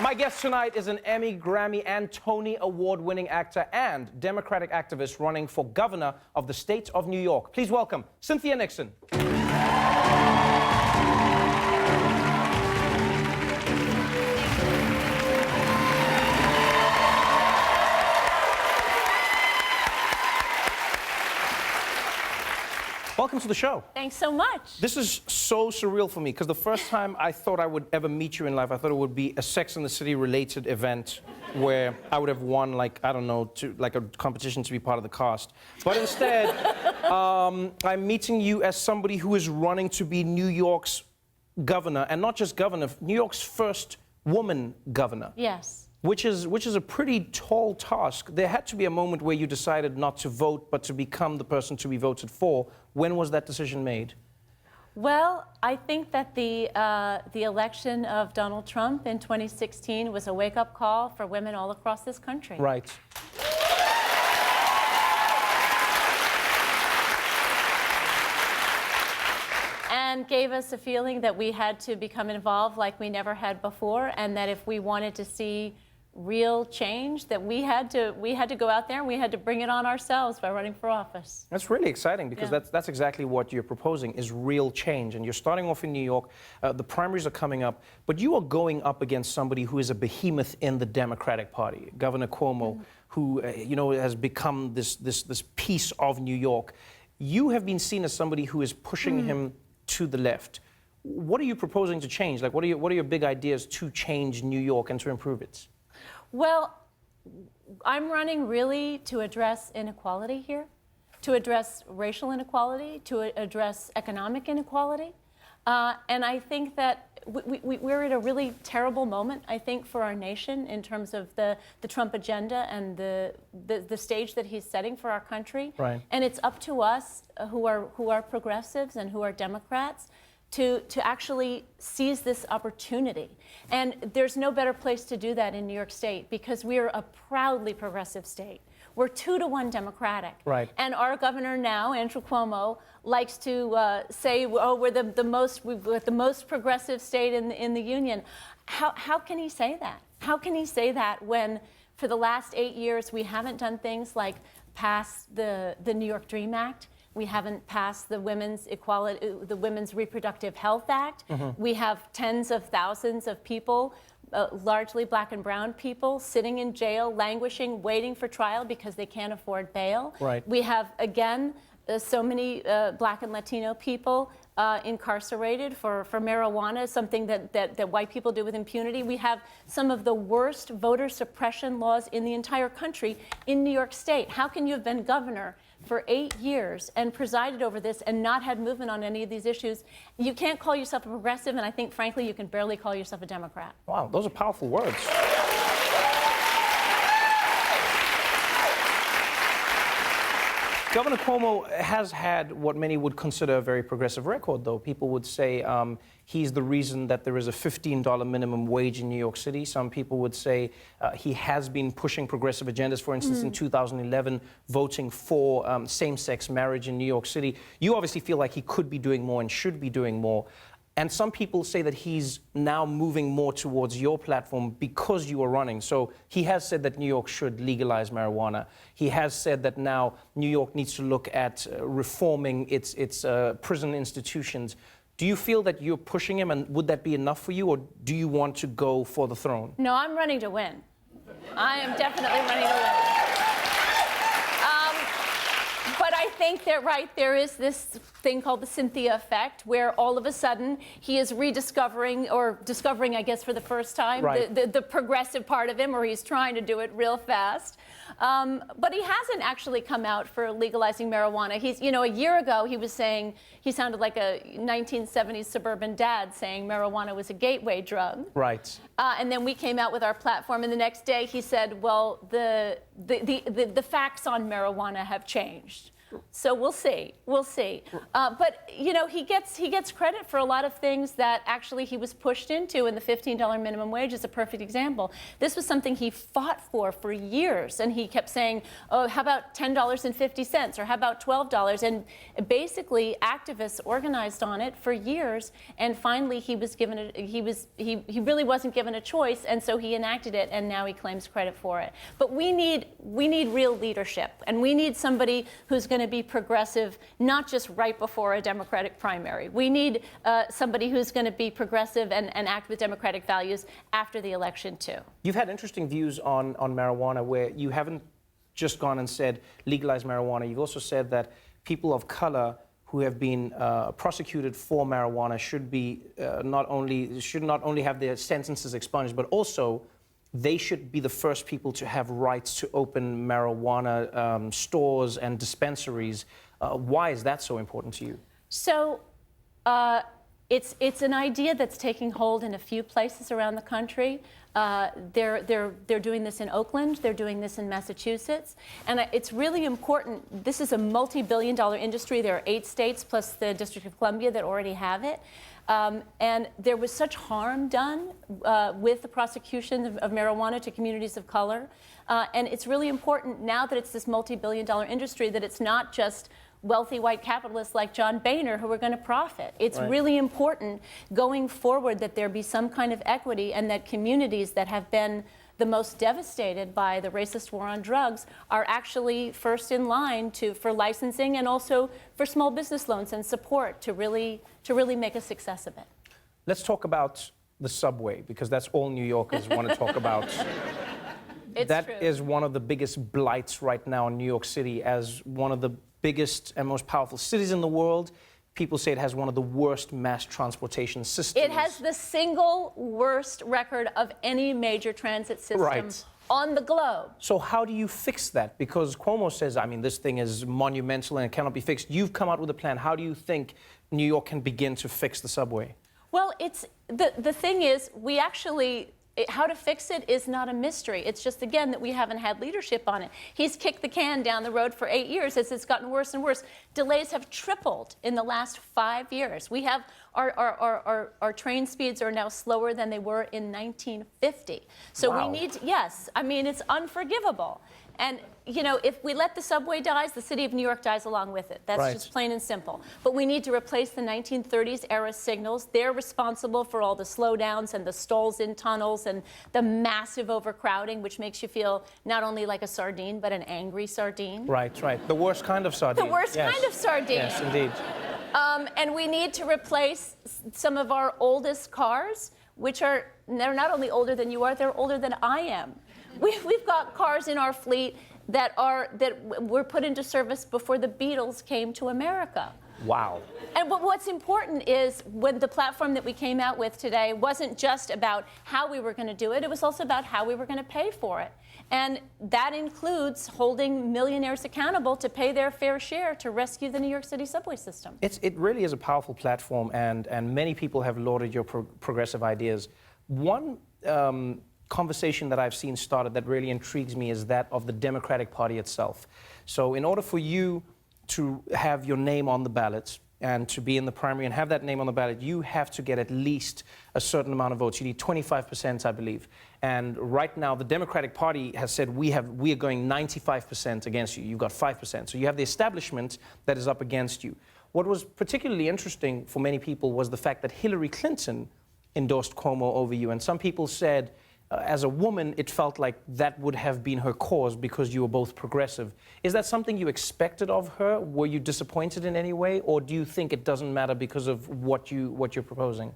My guest tonight is an Emmy, Grammy, and Tony Award-winning actor and Democratic activist running for governor of the state of New York. Please welcome Cynthia Nixon. Welcome to the show. Thanks so much. This is so surreal for me, because the first time I thought I would ever meet you in life, I thought it would be a Sex and the City related event where I would have won, like, I don't know, like a competition to be part of the cast. But instead, I'm meeting you as somebody who is running to be New York's governor, and not just governor, New York's first woman governor. Yes. Which is a pretty tall task. There had to be a moment where you decided not to vote, but to become the person to be voted for. When was that decision made? Well, I think that the election of Donald Trump in 2016 was a wake-up call for women all across this country. Right. And gave us a feeling that we had to become involved like we never had before, and that if we wanted to see real change, that we had to go out there and we had to bring it on ourselves by running for office. That's really exciting, because that's exactly what you're proposing, is real change. And you're starting off in New York. The primaries are coming up, but you are going up against somebody who is a behemoth in the Democratic Party, Governor Cuomo, who has become this piece of New York. You have been seen as somebody who is pushing him to the left. What are you proposing to change? Like, what are your big ideas to change New York and to improve it? Well, I'm running really to address inequality here, to address racial inequality, to address economic inequality. And I think that we're at a really terrible moment, I think, for our nation in terms of the Trump agenda and the stage that he's setting for our country. Right. And it's up to us who are progressives and who are Democrats to actually seize this opportunity. And there's no better place to do that in New York State, because we are a proudly progressive state. We're 2-to-1 Democratic. Right. And our governor now, Andrew Cuomo, likes to say, oh, we're the most progressive state in the union. How can he say that? How can he say that when for the last 8 years we haven't done things like pass the New York Dream Act? We haven't passed the Women's Reproductive Health Act. We have tens of thousands of people, largely black and brown people, sitting in jail, languishing, waiting for trial because they can't afford bail. Right. We have, again, so many black and Latino people incarcerated for marijuana, something that white people do with impunity. We have some of the worst voter suppression laws in the entire country in New York State. How can you have been governor for 8 years and presided over this and not had movement on any of these issues? You can't call yourself a progressive, and I think, frankly, you can barely call yourself a Democrat. Wow, those are powerful words. Governor Cuomo has had what many would consider a very progressive record, though. People would say he's the reason that there is a $15 minimum wage in New York City. Some people would say he has been pushing progressive agendas, for instance, in 2011, voting for same-sex marriage in New York City. You obviously feel like he could be doing more and should be doing more. And some people say that he's now moving more towards your platform because you are running. So he has said that New York should legalize marijuana. He has said that now New York needs to look at reforming its prison institutions. Do you feel that you're pushing him, and would that be enough for you, or do you want to go for the throne? No, I'm running to win. I am definitely running to win. But I think that, there is this thing called the Cynthia effect, where all of a sudden he is rediscovering, or discovering, I guess, for the first time, the progressive part of him, or he's trying to do it real fast. But he hasn't actually come out for legalizing marijuana. He's, a year ago he was saying, he sounded like a 1970s suburban dad saying marijuana was a gateway drug. Right. And then we came out with our platform, and the next day he said, well, the facts on marijuana have changed. So we'll see. We'll see. But you know, he gets credit for a lot of things that actually he was pushed into, and the $15 minimum wage is a perfect example. This was something he fought for years, and he kept saying, "Oh, how about $10.50, or how about $12?" And basically, activists organized on it for years, and finally, he really wasn't given a choice, and so he enacted it, and now he claims credit for it. But we need real leadership, and we need somebody who's going to be progressive, not just right before a Democratic primary. We need somebody who's going to be progressive and act with democratic values after the election, too. You've had interesting views on marijuana, where you haven't just gone and said legalize marijuana. You've also said that people of color who have been prosecuted for marijuana should not only have their sentences expunged, but also they should be the first people to have rights to open marijuana stores and dispensaries. Why is that so important to you? So it's an idea that's taking hold in a few places around the country. They're doing this in Oakland. They're doing this in Massachusetts. And it's really important. This is a multi-billion-dollar industry. There are 8 states plus the District of Columbia that already have it. And there was such harm done with the prosecution of marijuana to communities of color. And it's really important now that it's this multi-billion-dollar industry that it's not just wealthy white capitalists like John Boehner who are going to profit. It's really important going forward that there be some kind of equity, and that communities that have been the most devastated by the racist war on drugs are actually first in line for licensing, and also for small business loans and support to really make a success of it. Let's talk about the subway, because that's all New Yorkers want to talk about. That is one of the biggest blights right now in New York City, as one of the biggest and most powerful cities in the world. People say it has one of the worst mass transportation systems. It has the single worst record of any major transit system on the globe. So how do you fix that? Because Cuomo says, I mean, this thing is monumental and it cannot be fixed. You've come out with a plan. How do you think New York can begin to fix the subway? Well, the thing is, how to fix it is not a mystery. It's just, again, that we haven't had leadership on it. He's kicked the can down the road for 8 years as it's gotten worse and worse. Delays have tripled in the last 5 years. We have our train speeds are now slower than they were in 1950. So we need, yes, I mean, it's unforgivable. And, you know, if we let the subway die, the city of New York dies along with it. That's just plain and simple. But we need to replace the 1930s era signals. They're responsible for all the slowdowns and the stalls in tunnels and the massive overcrowding, which makes you feel not only like a sardine, but an angry sardine. Right. The worst kind of sardine. The worst kind of sardine. Yes, indeed. And we need to replace some of our oldest cars, which they're not only older than you are, they're older than I am. We've got cars in our fleet that were put into service before the Beatles came to America. Wow. And what's important is, when the platform that we came out with today wasn't just about how we were going to do it, it was also about how we were going to pay for it. And that includes holding millionaires accountable to pay their fair share to rescue the New York City subway system. It really is a powerful platform, and many people have lauded your progressive ideas. One conversation that I've seen started that really intrigues me is that of the Democratic Party itself. So in order for you to have your name on the ballot and to be in the primary and have that name on the ballot, you have to get at least a certain amount of votes. You need 25%, I believe. And right now, the Democratic Party has said, we are going 95% against you. You've got 5%. So you have the establishment that is up against you. What was particularly interesting for many people was the fact that Hillary Clinton endorsed Cuomo over you. And some people said, as a woman, it felt like that would have been her cause because you were both progressive. Is that something you expected of her? Were you disappointed in any way? Or do you think it doesn't matter because of what you're proposing?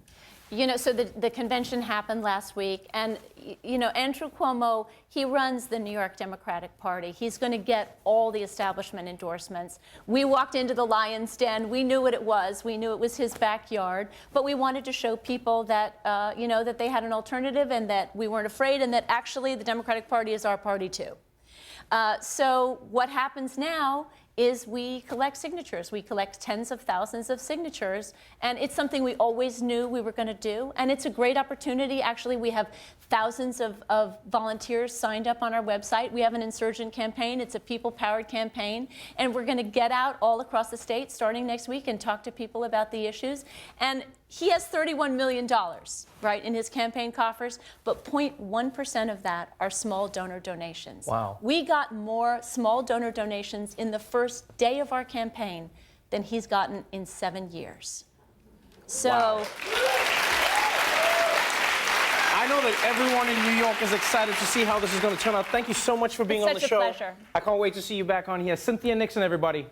You know, so the convention happened last week, and, you know, Andrew Cuomo, he runs the New York Democratic Party. He's going to get all the establishment endorsements. We walked into the Lion's Den. We knew what it was. We knew it was his backyard. But we wanted to show people that, you know, that they had an alternative and that we weren't afraid, and that actually the Democratic Party is our party, too. So what happens now is we collect signatures. We collect tens of thousands of signatures, and it's something we always knew we were going to do, and it's a great opportunity. Actually, we have thousands of volunteers signed up on our website. We have an insurgent campaign. It's a people-powered campaign, and we're going to get out all across the state starting next week and talk to people about the issues. And he has $31 million, right, in his campaign coffers, but 0.1% of that are small donor donations. Wow. We got more small donor donations in the first day of our campaign than he's gotten in 7 years. So. Wow. I know that everyone in New York is excited to see how this is going to turn out. Thank you so much for being on the show. It's such a pleasure. I can't wait to see you back on here. Cynthia Nixon, everybody.